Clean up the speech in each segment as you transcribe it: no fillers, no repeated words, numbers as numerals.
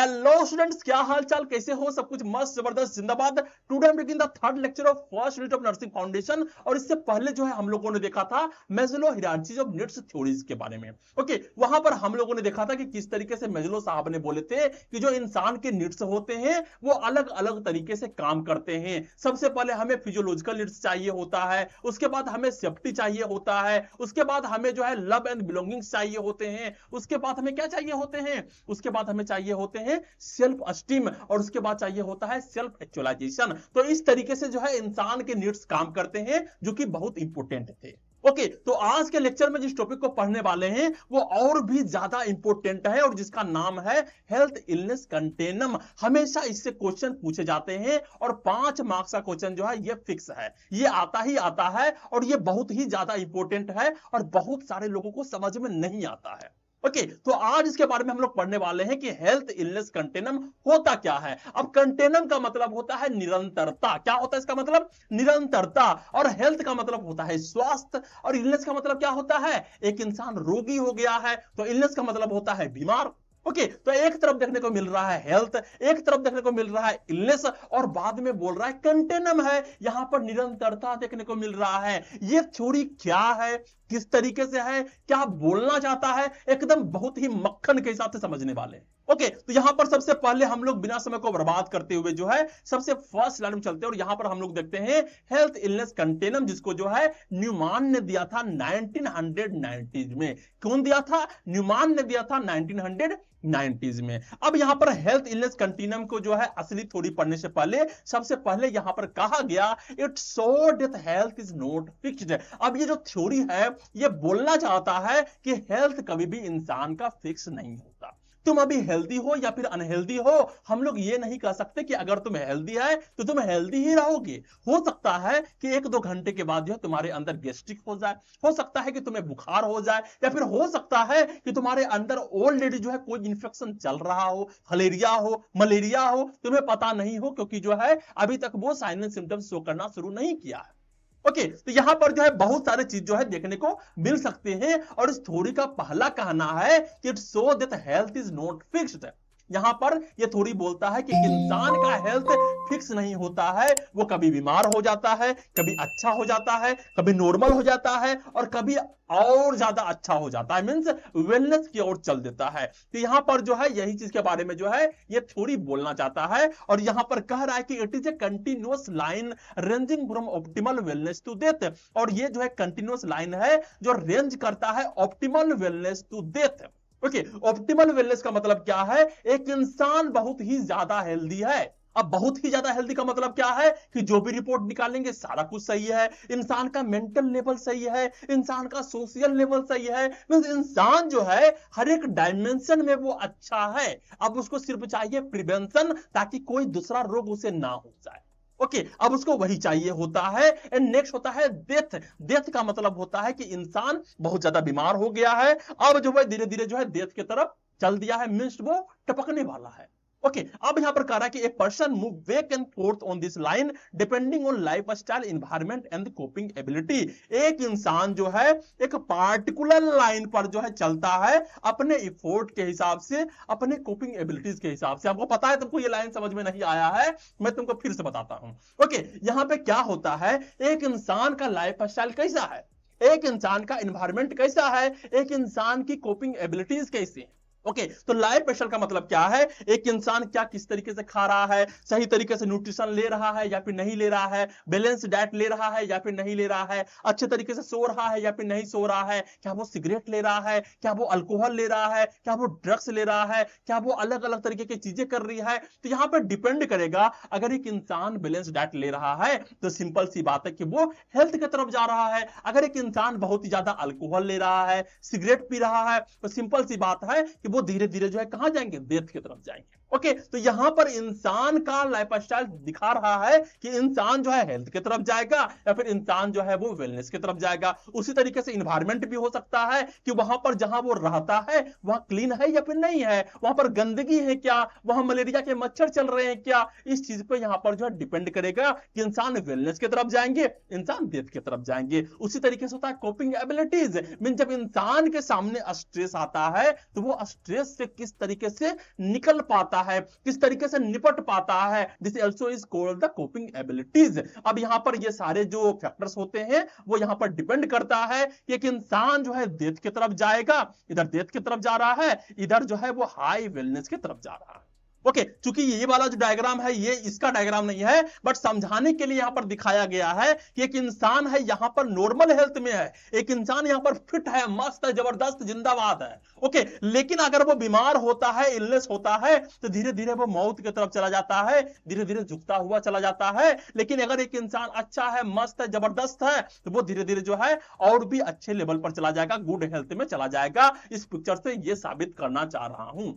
Hello students, क्या हाल चाल, कैसे हो? सब कुछ मस्त जबरदस्त जिंदाबाद। Today I am taking the third lecture of first unit of nursing foundation. और इससे पहले जो है हम लोगों ने देखा था मेजलो हायरार्कीज ऑफ नीड्स थ्योरीज के बारे में। ओके, वहां पर हम लोगों ने देखा था कि किस तरीके से मेजलो साहब ने बोले थे कि जो इंसान के नीड्स होते हैं वो अलग अलग तरीके से काम करते हैं। सबसे पहले हमें फिजियोलॉजिकल नीड्स चाहिए होता है, उसके बाद हमें सेफ्टी चाहिए होता है, उसके बाद हमें जो है लव एंड बिलोंगिंग्स चाहिए होते हैं, उसके बाद हमें क्या चाहिए होते हैं, उसके बाद हमें चाहिए होते हैं सेल्फ एस्टीम, और उसके बाद चाहिए होता है सेल्फ एक्चुअलाइजेशन। तो इस तरीके से जो है इंसान के नीड्स काम करते हैं, जो कि बहुत इंपॉर्टेंट थे। ओके, तो आज के लेक्चर में जिस टॉपिक को पढ़ने वाले हैं वो और भी ज्यादा इंपॉर्टेंट है, और जिसका नाम है हेल्थ इलनेस कंटिन्यूम। हमेशा इससे क्वेश्चन पूछे जाते हैं और 5 मार्क्स का क्वेश्चन जो है ये फिक्स है, ये आता ही आता है, और ये बहुत ही ज्यादा इंपॉर्टेंट है और बहुत सारे लोगों को समझ में नहीं आता है। ओके, तो आज इसके बारे में हम लोग पढ़ने वाले हैं कि हेल्थ इलनेस कंटिन्यूम होता क्या है। अब कंटिन्यूम का मतलब होता है निरंतरता। क्या होता है इसका मतलब? निरंतरता। और हेल्थ का मतलब होता है स्वास्थ्य, और इलनेस का मतलब क्या होता है? एक इंसान रोगी हो गया है तो इलनेस का मतलब होता है बीमार। ओके, तो एक तरफ देखने को मिल रहा है हेल्थ, एक तरफ देखने को मिल रहा है इलनेस, और बाद में बोल रहा है कंटिन्यूम है, यहां पर निरंतरता देखने को मिल रहा है। ये थ्योरी क्या है, किस तरीके से है, क्या बोलना चाहता है, एकदम बहुत ही मक्खन के हिसाब से समझने वाले। ओके, तो यहां पर सबसे पहले हम लोग बिना समय को बर्बाद करते हुए जो है सबसे फर्स्ट लाइन में चलते हैं, और यहां पर हम लोग देखते हैं हेल्थ इलनेस कंटिन्यूम, जिसको जो है न्यूमान ने दिया था 1990 में। कौन दिया था? न्यूमान ने दिया था 1990 में। अब यहां पर हेल्थ इलनेस कंटिन्यूम को जो है असली थ्योरी पढ़ने से पहले सबसे पहले यहां पर कहा गया it's so that health is not fixed. अब ये जो थ्योरी है ये बोलना चाहता है कि हेल्थ कभी भी इंसान का फिक्स नहीं होता। तुम अभी हेल्दी हो या फिर अनहेल्दी हो, हम लोग ये नहीं कह सकते कि अगर तुम हेल्दी है तो तुम हेल्दी ही रहोगे। हो सकता है कि 1-2 घंटे के बाद जो है तुम्हारे अंदर गैस्ट्रिक हो जाए, हो सकता है कि तुम्हें बुखार हो जाए, या फिर हो सकता है कि तुम्हारे अंदर ऑलरेडी जो है कोई इंफेक्शन चल रहा हो, फलेरिया हो, मलेरिया हो, तुम्हें पता नहीं हो, क्योंकि जो है अभी तक वो साइन एंड सिम्टम्स शो करना शुरू नहीं किया है। ओके, तो यहां पर जो है बहुत सारे चीज जो है देखने को मिल सकते हैं, और इस थ्योरी का पहला कहना है कि it show that health is not fixed. यहां पर यह थ्योरी बोलता है कि इंसान का हेल्थ फिक्स नहीं होता है, वो कभी बीमार हो जाता है, कभी अच्छा हो जाता है, कभी नॉर्मल हो जाता है, और कभी और ज्यादा अच्छा हो जाता है, मींस वेलनेस की ओर चल देता है। तो यहां पर जो है यही चीज के बारे में जो है ये थ्योरी बोलना चाहता है, और यहां पर कह रहा है कि it is a continuous line ranging from optimal wellness to death. और ये जो है कंटिन्यूअस लाइन है जो रेंज करता है optimal wellness to death. Okay, optimal wellness का मतलब क्या है? एक इंसान बहुत ही ज्यादा हेल्दी है। अब बहुत ही ज्यादा हेल्दी का मतलब क्या है कि जो भी रिपोर्ट निकालेंगे सारा कुछ सही है, इंसान का मेंटल लेवल सही है, इंसान का सोशल लेवल सही है, मींस इंसान जो है हर एक डायमेंशन में वो अच्छा है। अब उसको सिर्फ चाहिए प्रिवेंशन, ताकि कोई दूसरा रोग उसे ना हो जाए। ओके, अब उसको वही चाहिए होता है। एंड नेक्स्ट होता है डेथ। डेथ का मतलब होता है कि इंसान बहुत ज्यादा बीमार हो गया है, अब जो है धीरे धीरे जो है डेथ की तरफ चल दिया है, मींस वो टपकने वाला है। ओके, अब यहां पर कह रहा है कि a person move back and fourth on this line depending on life style, environment and coping ability. एक इंसान जो है एक पार्टिकुलर लाइन पर जो है चलता है अपने इफोर्ट के हिसाब से, अपने कोपिंग एबिलिटीज के हिसाब से। आपको पता है तुमको ये लाइन समझ में नहीं आया है, मैं तुमको फिर से बताता हूं। ओके, यहां पे क्या होता है, एक इंसान का लाइफ स्टाइल कैसा है, एक इंसान का एनवायरमेंट कैसा है, एक इंसान की कोपिंग एबिलिटीज कैसी है। ओके, तो लाइफ स्टाइल का मतलब क्या है? एक इंसान क्या किस तरीके से खा रहा है, सही तरीके से न्यूट्रिशन ले रहा है या फिर नहीं ले रहा है, बैलेंस डाइट ले रहा है या फिर नहीं ले रहा है, अच्छे तरीके से सो रहा है या फिर नहीं सो रहा है, क्या वो सिगरेट ले रहा है, क्या वो अल्कोहल ले रहा है, क्या वो ड्रग्स ले रहा है, क्या वो अलग अलग तरीके की चीजें कर रही है। तो यहां पर डिपेंड करेगा। अगर एक इंसान बैलेंस डाइट ले रहा है तो सिंपल सी बात है कि वो हेल्थ की तरफ जा रहा है। अगर एक इंसान बहुत ही ज्यादा अल्कोहल ले रहा है, सिगरेट पी रहा है, तो सिंपल सी बात है कि वो धीरे धीरे जो है कहां जाएंगे? डेथ की तरफ जाएंगे। ओके, तो यहां पर इंसान का लाइफस्टाइल दिखा रहा है कि इंसान जो है हेल्थ की तरफ जाएगा या फिर इंसान जो है वो वेलनेस की तरफ जाएगा। उसी तरीके से एनवायरमेंट भी हो सकता है कि वहां पर जहां वो रहता है वहां क्लीन है या फिर नहीं है, वहां पर गंदगी है क्या, वहां मलेरिया के मच्छर चल रहे हैं क्या। इस चीज पे यहां पर जो है डिपेंड करेगा कि इंसान वेलनेस की तरफ जाएंगे, इंसान डेथ की तरफ जाएंगे। उसी तरीके से होता है कोपिंग एबिलिटीज, मीन जब इंसान के सामने स्ट्रेस आता है तो वो स्ट्रेस से किस तरीके से निकल पाता है, किस तरीके से निपट पाता है, this also is called the coping abilities. अब यहां पर ये सारे जो फैक्टर्स होते हैं वो यहां पर डिपेंड करता है कि एक इंसान जो है डेथ की तरफ जाएगा, इधर डेथ की तरफ जा रहा है, इधर जो है वो हाई वेलनेस की तरफ जा रहा है। ओके, चूंकि ये वाला जो डायग्राम है ये इसका डायग्राम नहीं है, बट समझाने के लिए यहां पर दिखाया गया है कि एक इंसान है यहां पर नॉर्मल हेल्थ में है, एक इंसान यहां पर फिट है, मस्त है, जबरदस्त, जिंदाबाद है। ओके, लेकिन अगर वो बीमार होता है, इलनेस होता है, तो धीरे धीरे वो मौत की तरफ चला जाता है, धीरे धीरे झुकता हुआ चला जाता है। लेकिन अगर एक इंसान अच्छा है, मस्त है, जबरदस्त है, तो वो धीरे धीरे जो है और भी अच्छे लेवल पर चला जाएगा, गुड हेल्थ में चला जाएगा। इस पिक्चर से ये साबित करना चाह रहा हूं।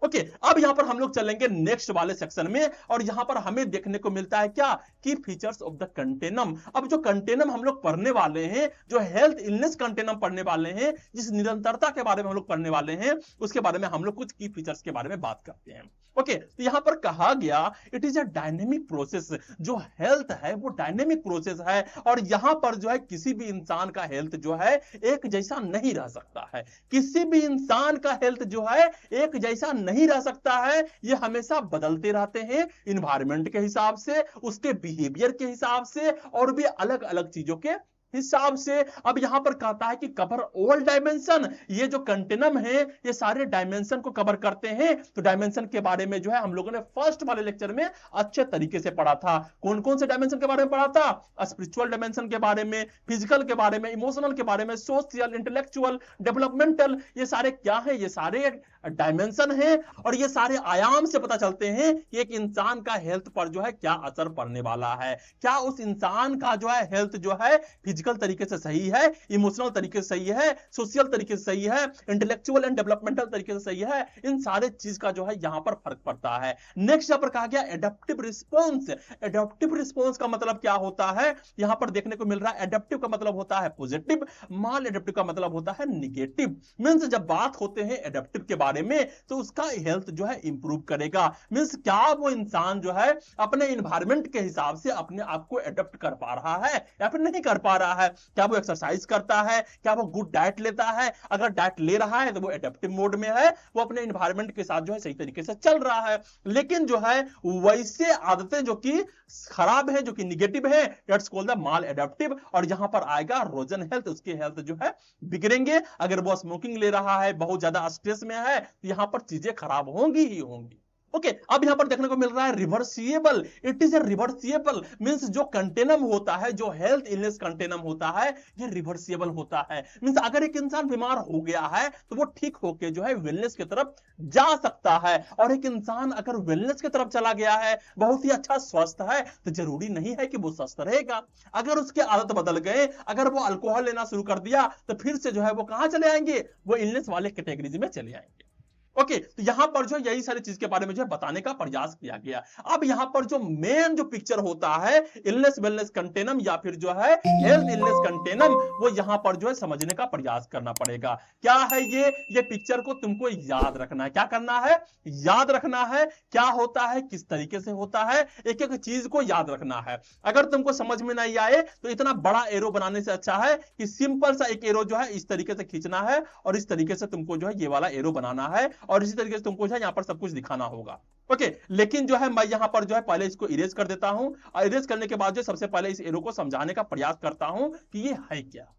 ओके, अब यहां पर हम लोग चलेंगे नेक्स्ट वाले सेक्शन में, और यहां पर हमें देखने को मिलता है क्या, की फीचर्स ऑफ द कंटेनम। अब जो कंटेनम हम लोग पढ़ने वाले हैं, जो हेल्थ इलनेस कंटेनम पढ़ने वाले हैं, जिस निरंतरता के बारे में हम लोग पढ़ने वाले हैं, उसके बारे में हम लोग कुछ की फीचर्स के बारे में बात करते हैं। ओके, तो यहां पर कहा गया it is a dynamic process. जो हेल्थ है वो डायनेमिक प्रोसेस है, और यहां पर जो है किसी भी इंसान का हेल्थ जो है एक जैसा नहीं रह सकता है। किसी भी इंसान का हेल्थ जो है एक जैसा नहीं रह सकता है, ये हमेशा बदलते रहते हैं, इन्वायरमेंट के हिसाब से, उसके बिहेवियर के हिसाब से, और भी अलग अलग चीजों के हिसाब से। अब यहां पर कहता है कि कवर ऑल डायमेंशन, ये जो कंटिन्यूम है ये सारे डायमेंशन को कवर करते हैं। तो डायमेंशन के बारे में जो है हम लोगों ने फर्स्ट वाले लेक्चर में अच्छे तरीके से पढ़ा था। कौन कौन से डायमेंशन के बारे में पढ़ा था? स्पिरिचुअल डायमेंशन के बारे में, फिजिकल के बारे में, इमोशनल के बारे में, सोशल, इंटेलेक्चुअल, डेवलपमेंटल, ये सारे क्या है? ये सारे डायमेंशन है, और ये सारे आयाम से पता चलते हैं कि एक इंसान का हेल्थ पर जो है क्या असर पड़ने वाला है। क्या उस इंसान का जो है हेल्थ जो है फिजिकल तरीके से सही है, इमोशनल तरीके से सही है, सोशल तरीके से सही है, इंटेलेक्चुअल एंड डेवलपमेंटल तरीके से सही है। इन सारे चीज का जो है यहां पर फर्क पड़ता है। नेक्स्ट यहां पर कहा गया एडेप्टिव रिस्पॉन्स। एडेप्टिव रिस्पॉन्स का मतलब क्या होता है? यहां पर देखने को मिल रहा है एडेप्टिव का मतलब होता है पॉजिटिव, माल एडेप्टिव का मतलब होता है निगेटिव। मींस जब बात होते हैं एडेप्टिव के बारे में, तो उसका हेल्थ जो है इंप्रूव करेगा। मींस क्या वो इंसान जो है अपने एनवायरनमेंट के हिसाब से अपने आप को एडेप्ट कर पा रहा है या फिर नहीं कर पा रहा है? क्या वो एक्सरसाइज करता है? क्या वो गुड डाइट लेता है? अगर डाइट ले रहा है तो वो एडेप्टिव मोड में है, वो अपने एनवायरनमेंट के साथ जो है सही तरीके से चल रहा है। लेकिन जो है वैसे आदतें जो कि खराब है, जो कि निगेटिव है, that's called the mall adaptive. और यहां पर आएगा रोजन हेल्थ, उसके हेल्थ जो है बिगड़ेंगे। अगर वो स्मोकिंग ले रहा है, बहुत ज्यादा स्ट्रेस में है, तो यहां पर चीजें खराब होंगी ही होंगी। ओके, अब यहां पर देखने को मिल रहा है रिवर्सिएबल। इट इज ए रिवर्सिएबल, मींस जो कंटेनम होता है, जो हेल्थ इलनेस कंटेनम होता है, ये रिवर्सिएबल होता है। मींस अगर एक इंसान बीमार हो गया है तो वो ठीक होके जो है वेलनेस की तरफ जा सकता है। और एक इंसान अगर वेलनेस की तरफ चला गया है, बहुत ही अच्छा स्वस्थ है, तो जरूरी नहीं है कि वो स्वस्थ रहेगा। अगर उसके आदत बदल गए, अगर वो अल्कोहल लेना शुरू कर दिया, तो फिर से जो है वो कहां चले आएंगे? वो इलनेस वाले कैटेगरीज में चले आएंगे। ओके, तो यहां पर जो यही सारी चीज के बारे में जो है बताने का प्रयास किया गया। अब यहां पर जो मेन जो पिक्चर होता है इलनेस वेलनेस कंटेनम या फिर जो है हेल्थ इलनेस कंटेनम, वो यहां पर जो है समझने का प्रयास करना पड़ेगा। क्या है ये पिक्चर को तुमको याद रखना है। क्या करना है? याद रखना है। क्या होता है, किस तरीके से होता है, एक एक चीज को याद रखना है। अगर तुमको समझ में नहीं आए तो इतना बड़ा एरो बनाने से अच्छा है कि सिंपल सा एक एरो जो है इस तरीके से खींचना है, और इस तरीके से तुमको जो है ये वाला एरो बनाना है, और इसी तरीके से तुमको जो है यहां पर सब कुछ दिखाना होगा। ओके, लेकिन जो है मैं यहां पर जो है पहले इसको इरेज कर देता हूं, और इरेज करने के बाद जो सबसे पहले इस एरो को समझाने का प्रयास करता हूं कि ये है क्या।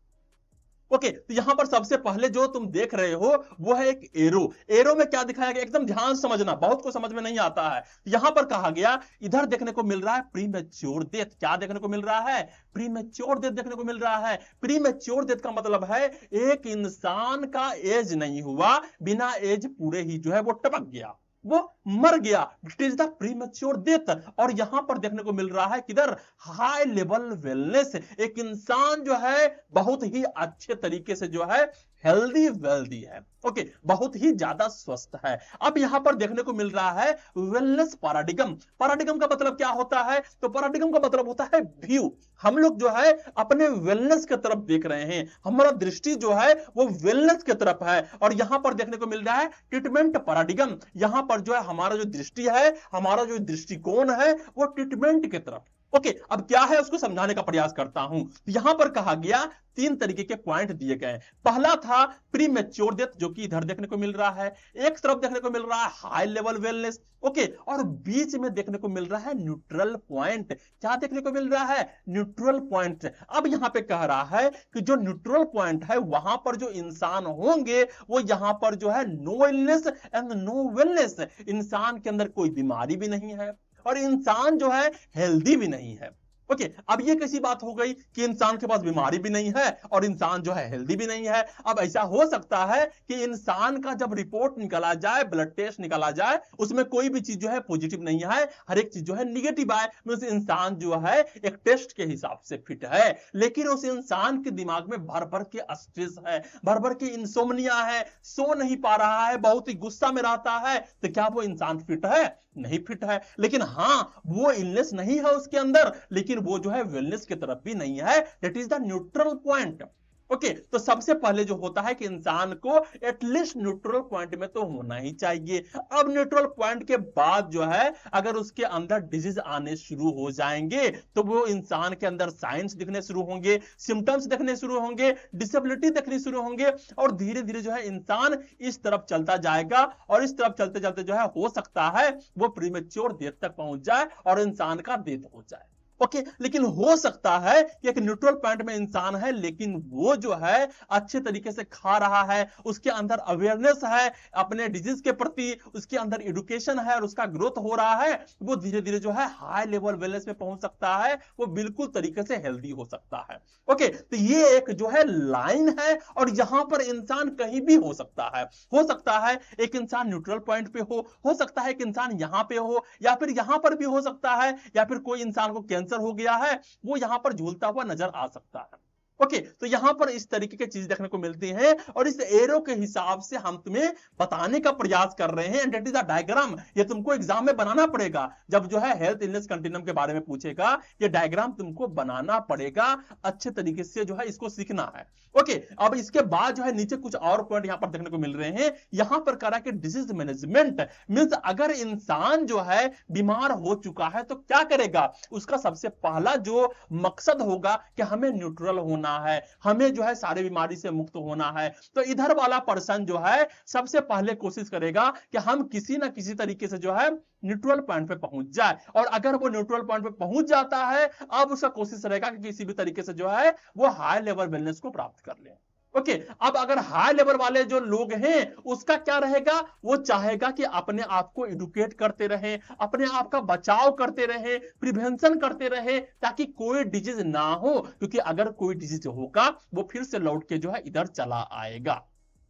ओके, तो यहां पर सबसे पहले जो तुम देख रहे हो वो है एक एरो। एरो में क्या दिखाया गया, एकदम ध्यान से समझना, बहुत को समझ में नहीं आता है। यहां पर कहा गया इधर देखने को मिल रहा है प्रीमेच्योर डेथ। क्या देखने को मिल रहा है? प्रीमेच्योर डेथ देखने को मिल रहा है। प्रीमेच्योर डेथ का मतलब है एक इंसान का एज नहीं हुआ, बिना एज पूरे ही जो है वो टपक गया, वो मर गया। It is the premature death. और यहां पर देखने को मिल रहा है किधर? High level wellness. एक इंसान जो है बहुत ही अच्छे तरीके से जो है हेल्दी वेल्दी है। ओके, बहुत ही ज्यादा स्वस्थ है। अब यहां पर देखने को मिल रहा है वेलनेस पैराडिगम। पैराडिगम का मतलब क्या होता है? तो पैराडिगम का मतलब होता है व्यू। हम लोग जो है अपने वेलनेस की तरफ देख रहे हैं, हमारा दृष्टि जो है वो वेलनेस की तरफ है। और यहां पर देखने को मिल रहा है ट्रीटमेंट पैराडिगम। यहां पर जो है हमारा जो दृष्टि है, हमारा जो दृष्टिकोण है, वो ट्रीटमेंट की तरफ। ओके, अब क्या है उसको समझाने का प्रयास करता हूं। यहां पर कहा गया 3 तरीके के पॉइंट दिए गए। पहला था प्री मैच्योर डेथ, जो कि इधर देखने को मिल रहा है, एक तरफ देखने को मिल रहा है हाई लेवल वेलनेस, ओके, और बीच में देखने को मिल रहा है न्यूट्रल पॉइंट। क्या देखने को मिल रहा है? Neutral point. अब यहां पे कह रहा है कि जो न्यूट्रल पॉइंट है वहां पर जो इंसान होंगे वो यहां पर जो है no illness and no wellness, इंसान के अंदर कोई बीमारी भी नहीं है और इंसान जो है हेल्दी भी नहीं है। ओके, अब ये कैसी बात हो गई कि इंसान के पास बीमारी भी नहीं है और इंसान जो है हेल्दी भी नहीं है। अब ऐसा हो सकता है कि इंसान का जब रिपोर्ट निकाला जाए, ब्लड टेस्ट निकाला जाए, उसमें कोई भी चीज जो है पॉजिटिव नहीं है, हर एक चीज जो है निगेटिव आए, मींस इंसान जो है एक टेस्ट के हिसाब से फिट है, लेकिन उस इंसान के दिमाग में भर भर के स्ट्रेस है, भर भर के इंसोम्निया है, सो नहीं पा रहा है, बहुत ही गुस्सा में रहता है, तो क्या वो इंसान फिट है? नहीं फिट है। लेकिन हां, वो इलनेस नहीं है उसके अंदर, लेकिन वो जो है वेलनेस की तरफ भी नहीं है। That is the neutral point. Okay, तो सबसे पहले जो होता है कि इंसान को एटलीस्ट न्यूट्रल पॉइंट में तो होना ही चाहिए। अब न्यूट्रल पॉइंट के बाद जो है अगर उसके अंदर डिजीज आने शुरू हो जाएंगे तो वो इंसान के अंदर साइंस दिखने शुरू होंगे, सिम्टम्स दिखने शुरू होंगे, डिसेबिलिटी दिखनी शुरू होंगे, और धीरे धीरे जो है इंसान इस तरफ चलता जाएगा, और इस तरफ चलते चलते जो है हो सकता है वो प्रीमेच्योर डेथ तक पहुंच जाए और इंसान का डेथ हो जाए। ओके, लेकिन हो सकता है कि एक न्यूट्रल पॉइंट में इंसान है, लेकिन वो जो है अच्छे तरीके से खा रहा है, उसके अंदर अवेयरनेस है अपने डिजीज के प्रति, उसके अंदर एजुकेशन है और उसका ग्रोथ हो रहा है, वो धीरे धीरे जो है हाई लेवल वेलनेस में पहुंच सकता है, वो बिल्कुल तरीके से हेल्दी हो सकता है। ओके, तो ये एक जो है लाइन है, और यहां पर इंसान कहीं भी हो सकता है। हो सकता है एक इंसान न्यूट्रल पॉइंट पे हो सकता है एक इंसान यहां पे हो, या फिर यहां पर भी हो सकता है, या फिर कोई इंसान को कैंसर हो गया है, वो यहां पर झूलता हुआ नजर आ सकता है। ओके, तो यहां पर इस तरीके की चीज देखने को मिलती है, और इस एरो के हिसाब से हम तुम्हें बताने का प्रयास कर रहे हैं। दैट इज अ डायग्राम, ये तुमको एग्जाम में बनाना पड़ेगा। जब जो है हेल्थ इलनेस कंटिन्यूम के बारे में पूछेगा, ये डायग्राम तुमको बनाना पड़ेगा, अच्छे तरीके से जो है इसको सीखना है। ओके, अब इसके बाद जो है नीचे कुछ और पॉइंट यहां पर देखने को मिल रहे हैं। यहां पर कह रहा है कि डिजीज मैनेजमेंट मींस अगर इंसान जो है बीमार हो चुका है तो क्या करेगा। उसका सबसे पहला जो मकसद होगा कि हमें न्यूट्रल होना है, हमें जो है सारी बीमारी से मुक्त होना है। तो इधर वाला पर्सन जो है सबसे पहले कोशिश करेगा कि हम किसी ना किसी तरीके से जो है न्यूट्रल पॉइंट पे पहुंच जाए, और अगर वो न्यूट्रल पॉइंट पे पहुंच जाता है, अब उसका कोशिश रहेगा कि किसी भी तरीके से जो है वो हाई लेवल वेलनेस को प्राप्त कर ले। ओके, अब अगर हाई लेवल वाले जो लोग हैं उसका क्या रहेगा, वो चाहेगा कि अपने आप को एडुकेट करते रहे, अपने आप का बचाव करते रहे, प्रिवेंशन करते रहे, ताकि कोई डिजीज ना हो, क्योंकि अगर कोई डिजीज होगा वो फिर से लौट के जो है इधर चला आएगा।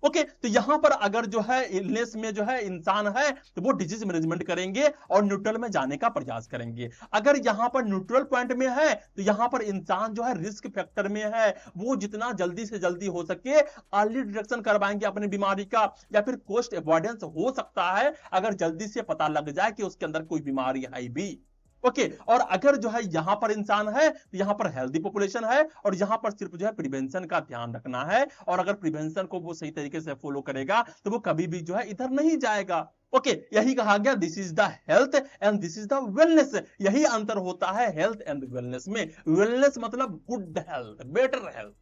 ओके, तो यहां पर अगर जो है इलनेस में जो है इंसान है तो वो डिजीज मैनेजमेंट करेंगे और न्यूट्रल में जाने का प्रयास करेंगे। अगर यहां पर न्यूट्रल पॉइंट में है तो यहां पर इंसान जो है रिस्क फैक्टर में है, वो जितना जल्दी से जल्दी हो सके अर्ली डिटेक्शन करवाएंगे अपनी बीमारी का, या फिर कोस्ट अवॉइडेंस हो सकता है अगर जल्दी से पता लग जाए कि उसके अंदर कोई बीमारी है भी। ओके, और अगर जो है यहां पर इंसान है तो यहां पर हेल्दी पॉपुलेशन है, और यहां पर सिर्फ जो है प्रिवेंशन का ध्यान रखना है, और अगर प्रिवेंशन को वो सही तरीके से फॉलो करेगा तो वो कभी भी जो है इधर नहीं जाएगा। ओके, यही कहा गया this is the health and this is the wellness. यही अंतर होता है हेल्थ एंड वेलनेस में। वेलनेस मतलब good health, better health.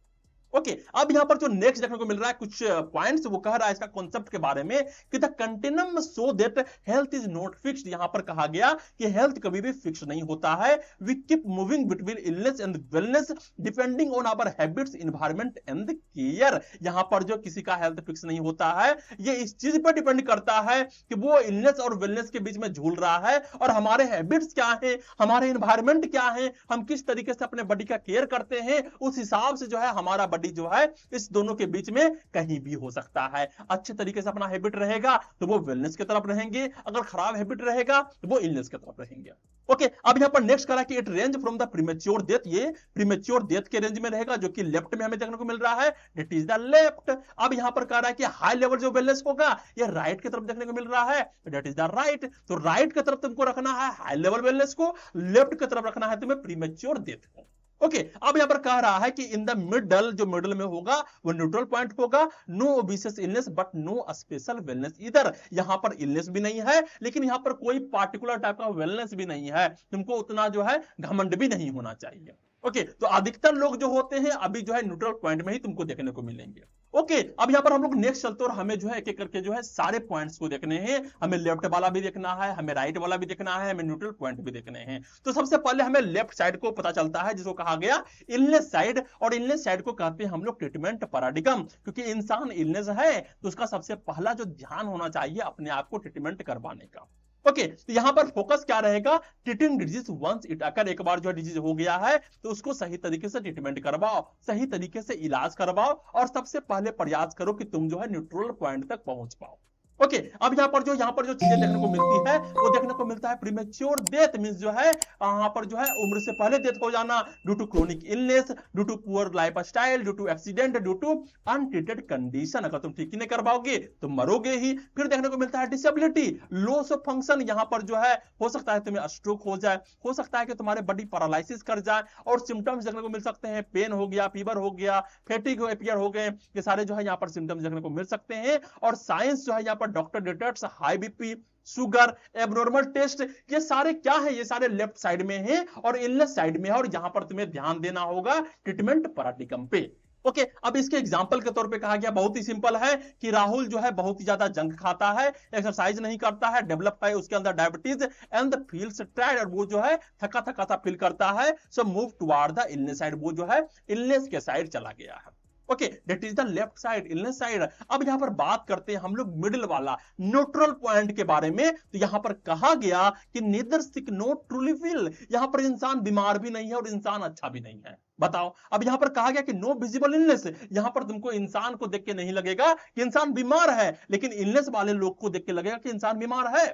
Okay, अब यहां पर जो नेक्स्ट देखने को मिल रहा है कुछ पॉइंट्स, वो कह रहा है इसका कॉन्सेप्ट के बारे में कि the continuum so that health is not fixed. यहां पर कहा गया कि हेल्थ कभी भी फिक्स नहीं होता है। We keep moving between illness and wellness depending on our habits, environment and care. यहां पर जो किसी का हेल्थ फिक्स नहीं होता है, ये इस चीज पर डिपेंड करता है कि वो इलनेस और वेलनेस के बीच में झूल रहा है, और हमारे हैबिट्स क्या है, हमारे एनवायरनमेंट क्या है, हम किस तरीके से अपने बॉडी का केयर करते हैं, उस हिसाब से जो है हमारा जो है इस दोनों के बीच में कहीं भी हो सकता है। अच्छे तरीके से अपना हैबिट रहेगा तो वो वेलनेस की तरफ रहेंगे, अगर खराब हैबिट रहेगा तो वो इलनेस की तरफ रहेंगे। ओके, अब यहां पर नेक्स्ट करा कि it range from the premature death, ये प्रीमेच्योर डेथ के रेंज में रहेगा, जो कि लेफ्ट में हमें देखने को मिल रहा है, दैट इज द लेफ्ट। अब यहां पर कह रहा है कि हाई लेवल जो वेलनेस होगा ये राइट की तरफ देखने को मिल रहा है, दैट इज द राइट। तो राइट की तरफ तुमको रखना है हाई लेवल वेलनेस को, लेफ्ट की तरफ रखना है तुम्हें प्रीमेच्योर डेथ को। ओके अब यहां पर कह रहा है कि इन द मिडल, जो मिडल में होगा वो न्यूट्रल पॉइंट होगा। No obvious illness but no special wellness, इधर यहां पर इलनेस भी नहीं है लेकिन यहां पर कोई पार्टिकुलर टाइप का वेलनेस भी नहीं है, तुमको उतना जो है घमंड भी नहीं होना चाहिए। ओके तो अधिकतर लोग जो होते हैं अभी जो है न्यूट्रल पॉइंट में ही तुमको देखने को मिलेंगे। ओके अब यहां पर हम लोग नेक्स्ट चलते और हमें जो है एक एक करके जो है सारे पॉइंट्स को देखने हैं, हमें लेफ्ट वाला भी देखना है, हमें राइट वाला भी देखना है, हमें न्यूट्रल पॉइंट भी देखने हैं। तो सबसे पहले हमें लेफ्ट साइड को पता चलता है जिसको कहा गया इलनेस साइड, और इलनेस साइड को कहते हैं हम लोग ट्रीटमेंट पैराडिगम, क्योंकि इंसान इलनेस है तो उसका सबसे पहला जो ध्यान होना चाहिए अपने आप को ट्रीटमेंट करवाने का। ओके तो यहां पर फोकस क्या रहेगा, treating disease once it occur, एक बार जो डिजीज हो गया है तो उसको सही तरीके से ट्रीटमेंट करवाओ, सही तरीके से इलाज करवाओ और सबसे पहले प्रयास करो कि तुम जो है न्यूट्रल पॉइंट तक पहुंच पाओ। ओके अब यहां पर जो चीजें देखने को मिलती है वो देखने को मिलता है प्रीमेच्योर डेथ, मींस जो है यहां पर जो है उम्र से पहले डेथ हो जाना due to chronic illness, due to poor lifestyle, due to accident, due to untreated condition. अगर तुम ठीक ही नहीं करवाओगे तो मरोगे ही। फिर देखने को मिलता है डिसेबिलिटी, लॉस ऑफ फंक्शन, यहां पर जो है हो सकता है तुम्हें स्ट्रोक हो जाए, हो सकता है कि तुम्हारे बॉडी पैरालिसिस कर जाए, और सिम्टम्स देखने को मिल सकते हैं, पेन हो गया, फीवर हो गया, फैटिग अपीयर हो गए, ये सारे जो है यहाँ पर सिम्टम्स देखने को मिल सकते हैं। और साइंस जो है यहाँ पर doctor detects high BP, sugar, abnormal test, ये सारे क्या है, ये सारे लेफ्ट साइड में हैं और इलनेस साइड में है, और यहां पर तुम्हें ध्यान देना होगा ट्रीटमेंट पैराडिगम पे। ओके अब इसके एग्जांपल के तौर पे कहा गया बहुत ही सिंपल है कि राहुल जो है बहुत ही ज्यादा जंक खाता है, एक्सरसाइज नहीं करता है, डेवलप है उसके अंदर डायबिटीज एंड फील्स टायर्ड, और वो जो है थका थका सा फील करता है, so move toward the illness side, वो जो है इलनेस के साइड चला गया है। Okay that is the left side, illness side. अब यहां पर बात करते हैं हम लोग मिडिल वाला न्यूट्रल पॉइंट के बारे में। तो यहां पर कहा गया कि nether sick no truly feel, यहां पर इंसान बीमार भी नहीं है और इंसान अच्छा भी नहीं है। बताओ अब यहां पर कहा गया कि नो विजिबल इलनेस, यहां पर तुमको इंसान को देख के नहीं लगेगा कि इंसान बीमार है, लेकिन इलनेस वाले लोग को देख के लगेगा कि इंसान बीमार है।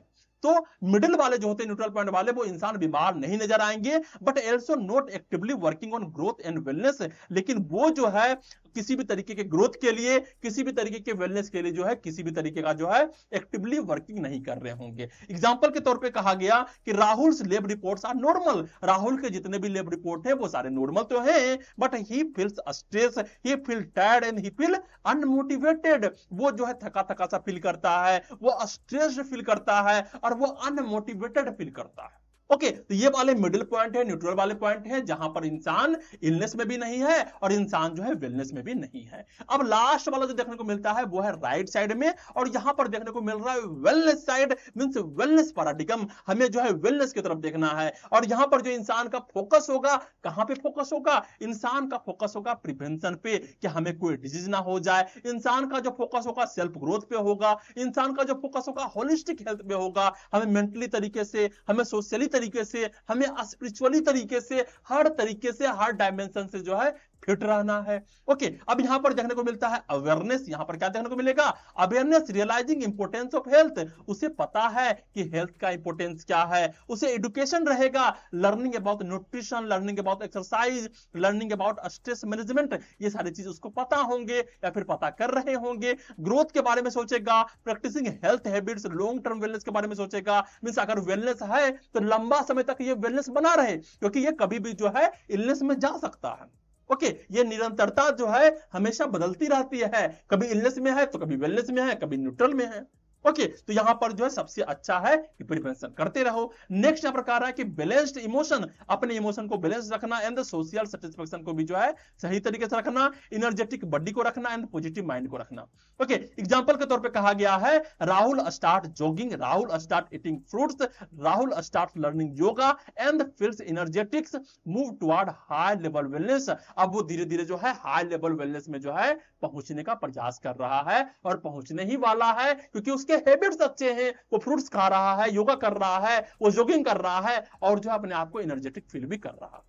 तो मिडिल वाले जो होते हैं न्यूट्रल पॉइंट वाले, वो इंसान बीमार नहीं नजर आएंगे, but also not actively working on growth and wellness, लेकिन वो जो है किसी भी तरीके के ग्रोथ के लिए, किसी भी तरीके के वेलनेस के लिए जो है किसी भी तरीके का जो है एक्टिवली वर्किंग नहीं कर रहे होंगे। एग्जांपल के तौर पे कहा गया कि Rahul lab reports are normal, Rahul के जितने भी लैब रिपोर्ट है वो सारे नॉर्मल तो हैं, but he feels stress, he feel tired and he feel unmotivated, वो जो है थका थका सा फील करता है, वो स्ट्रेस फील करता है और वो अनमोटिवेटेड फील करता है। ओके तो ये वाले मिडिल पॉइंट है, न्यूट्रल वाले पॉइंट है, जहां पर इंसान इलनेस में भी नहीं है और इंसान जो है वेलनेस में भी नहीं है। अब लास्ट वाला जो देखने को मिलता है वो है राइट साइड में, और यहां पर देखने को मिल रहा है wellness side, means wellness paradigm, हमें जो है वेलनेस की तरफ देखना है। और यहां पर जो इंसान का फोकस होगा, कहां पे फोकस होगा, इंसान का फोकस होगा प्रिवेंशन पे, कि हमें कोई डिजीज ना हो जाए। इंसान का जो फोकस होगा सेल्फ ग्रोथ पे होगा, इंसान का जो फोकस होगा होलिस्टिक हेल्थ पे होगा, हमें मेंटली तरीके से, हमें सोशली तरीके से, हमें स्पिरिचुअली तरीके से, हर तरीके से, हर डायमेंशन से जो है फिट रहना है। ओके अब यहां पर देखने को मिलता है अवेयरनेस, यहां पर क्या देखने को मिलेगा, awareness, realising importance of health, उसे पता है कि हेल्थ का इंपोर्टेंस क्या है, उसे एजुकेशन रहेगा, learning about nutrition, learning about exercise, learning about stress management, ये सारी चीज उसको पता होंगे या फिर पता कर रहे होंगे। ग्रोथ के बारे में सोचेगा, practising health habits, long term wellness के बारे में सोचेगा, मींस अगर वेलनेस है तो लंबा समय तक ये वेलनेस बना रहे, क्योंकि ये कभी भी जो है इलनेस में जा सकता है। ओके ये निरंतरता जो है हमेशा बदलती रहती है, कभी इलनेस में है तो कभी वेलनेस में है, कभी न्यूट्रल में है। ओके तो यहां पर जो है सबसे अच्छा है कि प्रिवेंशन करते रहो। नेक्स्ट यहां पर कह रहा है कि बैलेंस्ड इमोशन, अपने इमोशन को बैलेंस रखना एंड सोशल सेटिस्फेक्शन को भी जो है सही तरीके से रखना, एनर्जेटिक बॉडी को रखना एंड पॉजिटिव माइंड को रखना। ओके एग्जांपल के तौर पे कहा गया है Rahul start jogging, Rahul start eating fruits, Rahul start learning yoga and feels energetics, move toward high level wellness. अब वो धीरे धीरे जो है हाई लेवल वेलनेस में जो है पहुंचने का प्रयास कर रहा है और पहुंचने ही वाला है, क्योंकि उसके हैबिट्स अच्छे हैं, वो फ्रूट्स खा रहा है, योगा कर रहा है, वो जॉगिंग कर रहा है और जो अपने आप को एनर्जेटिक फील भी कर रहा है।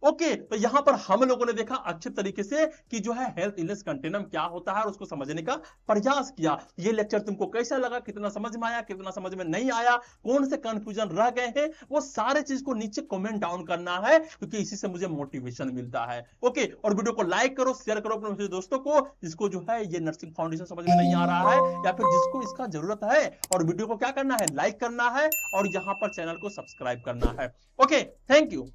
ओके तो यहां पर हम लोगों ने देखा अच्छे तरीके से कि जो है हेल्थ इलनेस कंटिन्यूम क्या होता है और उसको समझने का प्रयास किया। ये लेक्चर तुमको कैसा लगा, कितना समझ में आया, कितना समझ में नहीं आया, कौन से कंफ्यूजन रह गए हैं, वो सारे चीज को नीचे कमेंट डाउन करना है, क्योंकि इसी से मुझे मोटिवेशन मिलता है। ओके और वीडियो को लाइक करो, शेयर करो अपने दोस्तों को, जिसको जो है ये नर्सिंग फाउंडेशन समझ में नहीं आ रहा है या फिर जिसको इसका जरूरत है, और वीडियो को क्या करना है, लाइक करना है और यहां पर चैनल को सब्सक्राइब करना है। Okay thank you.